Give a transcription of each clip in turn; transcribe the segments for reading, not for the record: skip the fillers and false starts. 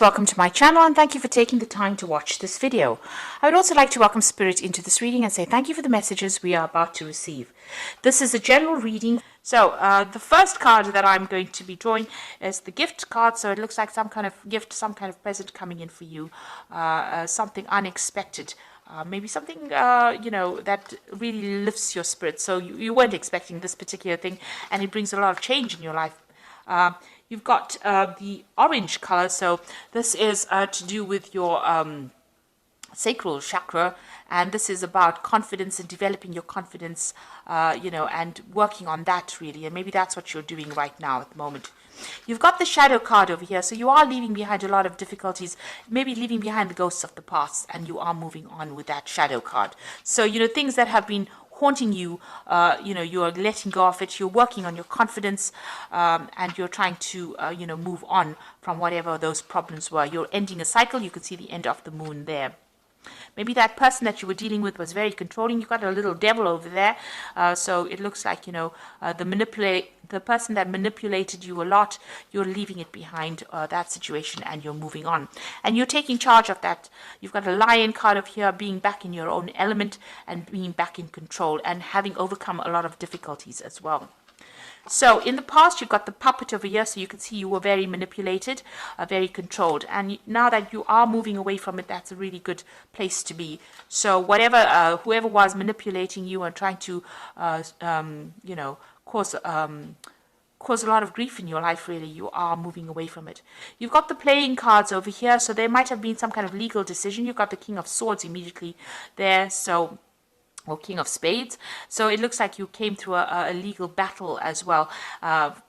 Welcome to my channel and thank you for taking the time to watch this video. I would also like to welcome Spirit into this reading and say thank you for the messages we are about to receive. This is a general reading. So the first card that I'm going to be drawing is the gift card. So it looks like some kind of gift, some kind of present coming in for you, something unexpected. Maybe something, that really lifts your spirit. So you weren't expecting this particular thing and it brings a lot of change in your life. You've got the orange color, so this is to do with your sacral chakra, and this is about confidence and developing your confidence, and working on that really, and maybe that's what you're doing right now at the moment. You've got the shadow card over here, so you are leaving behind a lot of difficulties, maybe leaving behind the ghosts of the past, and you are moving on with that shadow card. So, things that have been haunting you, you are letting go of it, you're working on your confidence, and you're trying to, move on from whatever those problems were. You're ending a cycle. You can see the end of the moon there. Maybe that person that you were dealing with was very controlling. You got a little devil over there. So it looks like, the person that manipulated you a lot, you're leaving it behind, that situation, and you're moving on. And you're taking charge of that. You've got a lion card of here, being back in your own element and being back in control and having overcome a lot of difficulties as well. So in the past, you've got the puppet over here, so you can see you were very manipulated, very controlled. And now that you are moving away from it, that's a really good place to be. So whoever was manipulating you and trying to, cause a lot of grief in your life, really, you are moving away from it. You've got the playing cards over here, so there might have been some kind of legal decision. You've got the King of Swords immediately there, or King of Spades. So it looks like you came through a legal battle as well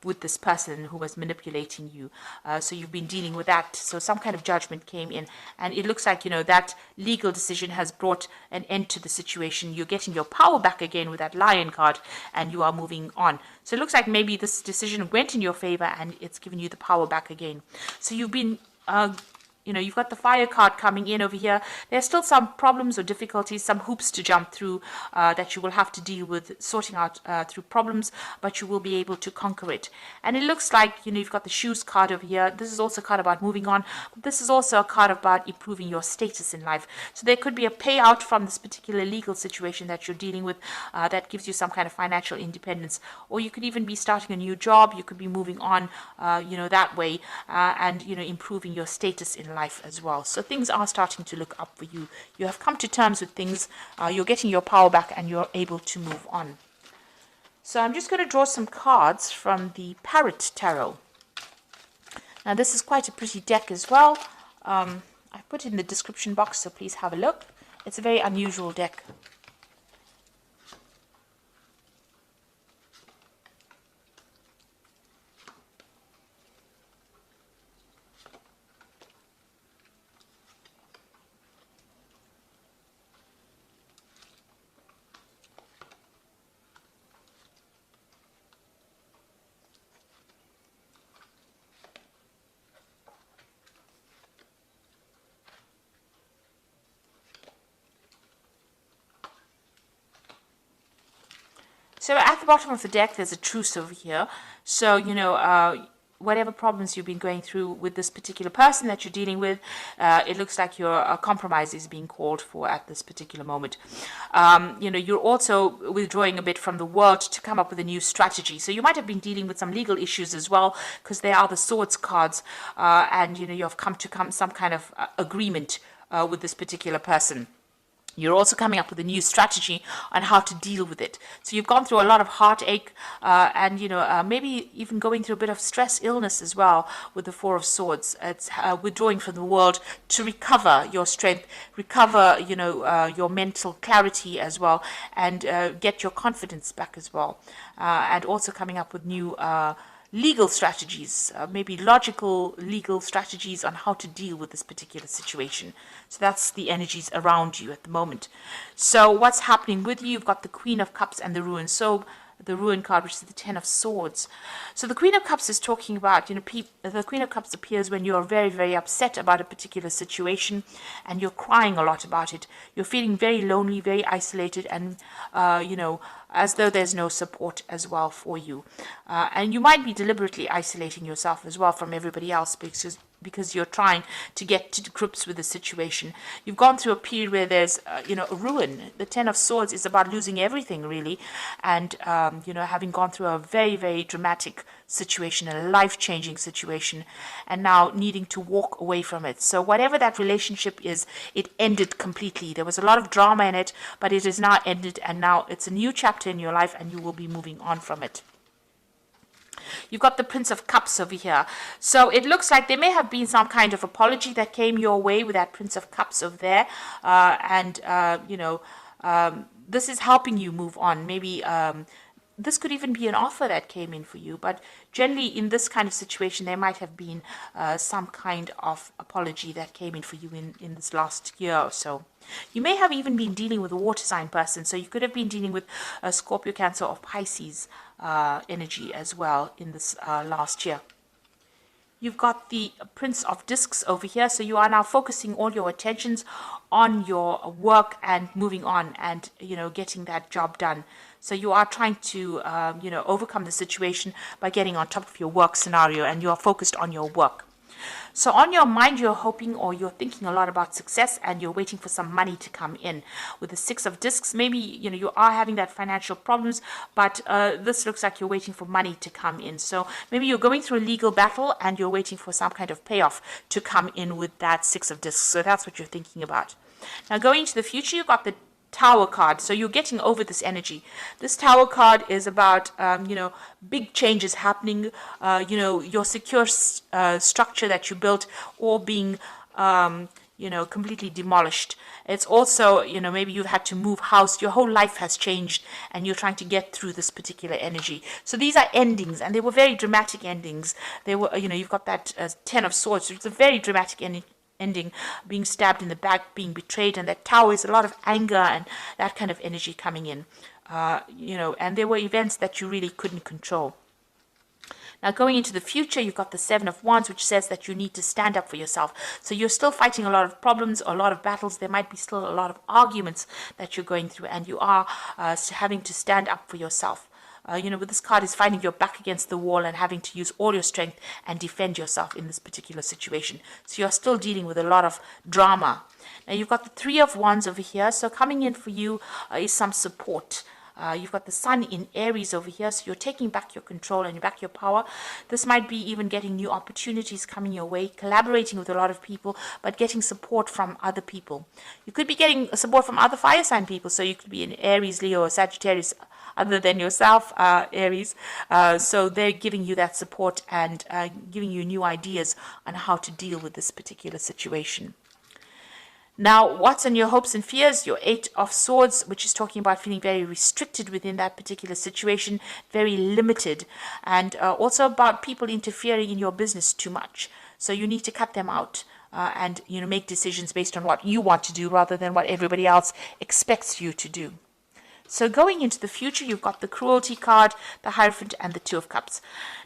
with this person who was manipulating you. So you've been dealing with that. So some kind of judgment came in. And it looks like, that legal decision has brought an end to the situation. You're getting your power back again with that lion card and you are moving on. So it looks like maybe this decision went in your favor and it's given you the power back again. So you've been you've got the fire card coming in over here. There's still some problems or difficulties, some hoops to jump through that you will have to deal with, sorting out through problems, but you will be able to conquer it. And it looks like, you've got the shoes card over here. This is also a card about moving on. But this is also a card about improving your status in life. So there could be a payout from this particular legal situation that you're dealing with that gives you some kind of financial independence. Or you could even be starting a new job. You could be moving on, that way, and, improving your status in life as well. So things are starting to look up for you. You have come to terms with things. You're getting your power back and you're able to move on. So I'm just going to draw some cards from the Parrot Tarot. Now this is quite a pretty deck as well. I put it in the description box, so please have a look. It's a very unusual deck. So at the bottom of the deck, there's a truce over here. So, whatever problems you've been going through with this particular person that you're dealing with, it looks like your compromise is being called for at this particular moment. You're also withdrawing a bit from the world to come up with a new strategy. So you might have been dealing with some legal issues as well, because they are the swords cards, and you've come to some kind of agreement with this particular person. You're also coming up with a new strategy on how to deal with it. So you've gone through a lot of heartache and, maybe even going through a bit of stress, illness as well with the Four of Swords. It's withdrawing from the world to recover your strength, recover, your mental clarity as well, and get your confidence back as well. And also coming up with new legal strategies, maybe logical legal strategies on how to deal with this particular situation. So that's the energies around you at the moment. So what's happening with you? You've got the Queen of Cups and the Ruin. So the Ruin card, which is the Ten of Swords. So the Queen of Cups is talking about, the Queen of Cups appears when you're very, very upset about a particular situation and you're crying a lot about it. You're feeling very lonely, very isolated, and, as though there's no support as well for you. And you might be deliberately isolating yourself as well from everybody else because you're trying to get to grips with the situation. You've gone through a period where there's, a ruin. The Ten of Swords is about losing everything, really, and, having gone through a very, very dramatic situation, a life-changing situation, and now needing to walk away from it. So whatever that relationship is, it ended completely. There was a lot of drama in it, but it is now ended, and now it's a new chapter in your life, and you will be moving on from it. You've got the Prince of Cups over here. So it looks like there may have been some kind of apology that came your way with that Prince of Cups over there. This is helping you move on. Maybe this could even be an offer that came in for you. But generally, in this kind of situation, there might have been some kind of apology that came in for you in this last year or so. You may have even been dealing with a water sign person. So you could have been dealing with a Scorpio, Cancer, or Pisces energy as well in this last year. You've got the Prince of Discs over here. So you are now focusing all your attentions on your work and moving on and, getting that job done. So you are trying to, overcome the situation by getting on top of your work scenario, and you are focused on your work. So on your mind, you're hoping or you're thinking a lot about success, and you're waiting for some money to come in. With the Six of Discs, maybe, you are having that financial problems, but this looks like you're waiting for money to come in. So maybe you're going through a legal battle and you're waiting for some kind of payoff to come in with that Six of Discs. So that's what you're thinking about. Now going into the future, you've got the Tower card. So you're getting over this energy. This Tower card is about, big changes happening, your secure structure that you built all being, completely demolished. It's also, maybe you've had to move house. Your whole life has changed and you're trying to get through this particular energy. So these are endings, and they were very dramatic endings. They were, you've got that Ten of Swords. It's a very dramatic ending, being stabbed in the back, being betrayed, and that Tower is a lot of anger and that kind of energy coming in, and there were events that you really couldn't control. Now going into the future, you've got the Seven of Wands, which says that you need to stand up for yourself. So you're still fighting a lot of problems, a lot of battles. There might be still a lot of arguments that you're going through, and you are having to stand up for yourself. With this card is finding your back against the wall and having to use all your strength and defend yourself in this particular situation. So you're still dealing with a lot of drama. Now you've got the Three of Wands over here. So coming in for you is some support. You've got the Sun in Aries over here, so you're taking back your control and back your power. This might be even getting new opportunities coming your way, collaborating with a lot of people, but getting support from other people. You could be getting support from other fire sign people, so you could be in Aries, Leo, or Sagittarius, other than yourself, Aries. So they're giving you that support and giving you new ideas on how to deal with this particular situation. Now, what's on your hopes and fears? Your Eight of Swords, which is talking about feeling very restricted within that particular situation, very limited, and also about people interfering in your business too much. So you need to cut them out and make decisions based on what you want to do rather than what everybody else expects you to do. So going into the future, you've got the Cruelty card, the Hierophant, and the Two of Cups.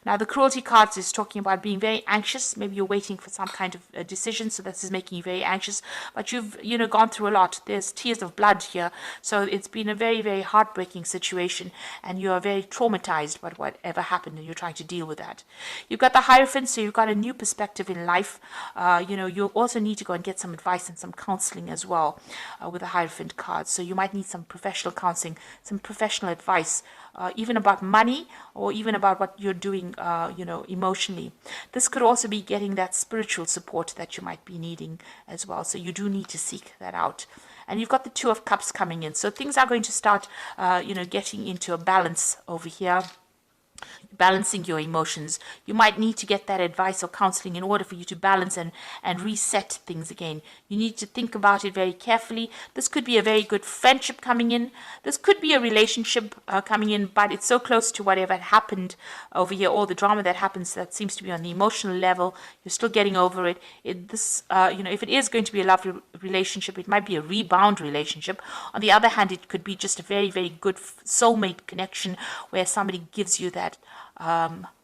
Now, the Cruelty card is talking about being very anxious. Maybe you're waiting for some kind of decision, so this is making you very anxious. But you've, gone through a lot. There's tears of blood here. So it's been a very, very heartbreaking situation, and you are very traumatized by whatever happened, and you're trying to deal with that. You've got the Hierophant, so you've got a new perspective in life. You also need to go and get some advice and some counseling as well with the Hierophant card. So you might need some professional counseling, some professional advice, even about money or even about what you're doing, emotionally. This could also be getting that spiritual support that you might be needing as well. So you do need to seek that out. And you've got the Two of Cups coming in. So things are going to start, getting into a balance over here. Balancing your emotions. You might need to get that advice or counseling in order for you to balance and reset things again. You need to think about it very carefully. This could be a very good friendship coming in. This could be a relationship coming in, but it's so close to whatever happened over here, all the drama that happens that seems to be on the emotional level. You're still getting over it. If it is going to be a lovely relationship, it might be a rebound relationship. On the other hand, it could be just a very, very good soulmate connection where somebody gives you that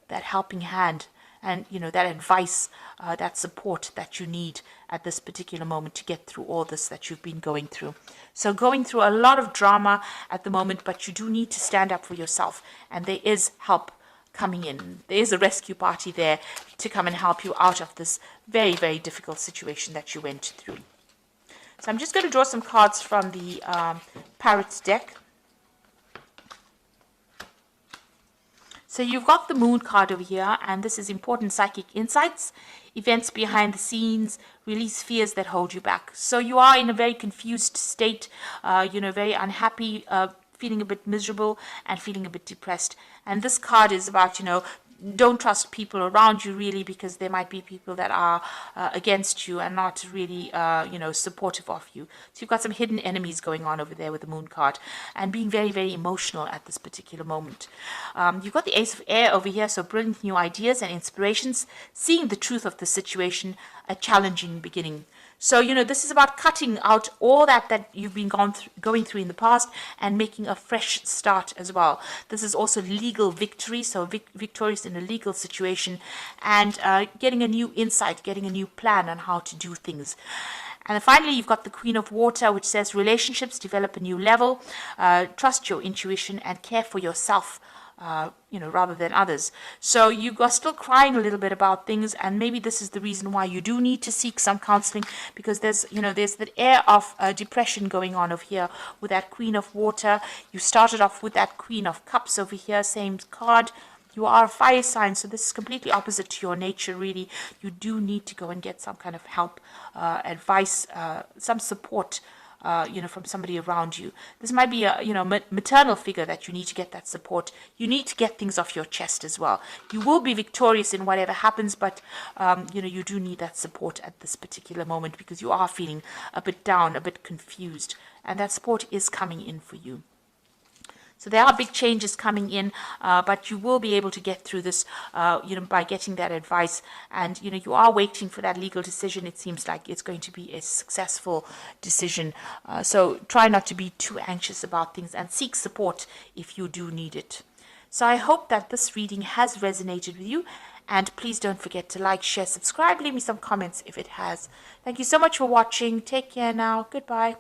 helping hand and that advice, that support that you need at this particular moment to get through all this that you've been going through. So going through a lot of drama at the moment, but you do need to stand up for yourself, and there is help coming in. There's a rescue party there to come and help you out of this very, very difficult situation that you went through. So I'm just going to draw some cards from the Parrot deck. So you've got the Moon card over here, and this is important psychic insights, events behind the scenes, release fears that hold you back. So you are in a very confused state, very unhappy, feeling a bit miserable and feeling a bit depressed. And this card is about, don't trust people around you really, because there might be people that are against you and not really, supportive of you. So you've got some hidden enemies going on over there with the Moon card and being very, very emotional at this particular moment. You've got the Ace of Air over here, so brilliant new ideas and inspirations, seeing the truth of the situation, a challenging beginning. So, this is about cutting out all that you've been going through in the past and making a fresh start as well. This is also legal victory, so victorious in a legal situation, and getting a new insight, getting a new plan on how to do things. And then finally, you've got the Queen of Water, which says relationships develop a new level, trust your intuition and care for yourself, rather than others. So you are still crying a little bit about things, and maybe this is the reason why you do need to seek some counseling, because there's that air of depression going on over here with that Queen of Water. You started off with that Queen of Cups over here, same card. You are a fire sign, so this is completely opposite to your nature, really. You do need to go and get some kind of help, advice, some support, from somebody around you. This might be a, maternal figure that you need to get that support. You need to get things off your chest as well. You will be victorious in whatever happens, but, you do need that support at this particular moment, because you are feeling a bit down, a bit confused, and that support is coming in for you. So there are big changes coming in, but you will be able to get through this, by getting that advice. And, you are waiting for that legal decision. It seems like it's going to be a successful decision. So try not to be too anxious about things and seek support if you do need it. So I hope that this reading has resonated with you. And please don't forget to like, share, subscribe, leave me some comments if it has. Thank you so much for watching. Take care now. Goodbye.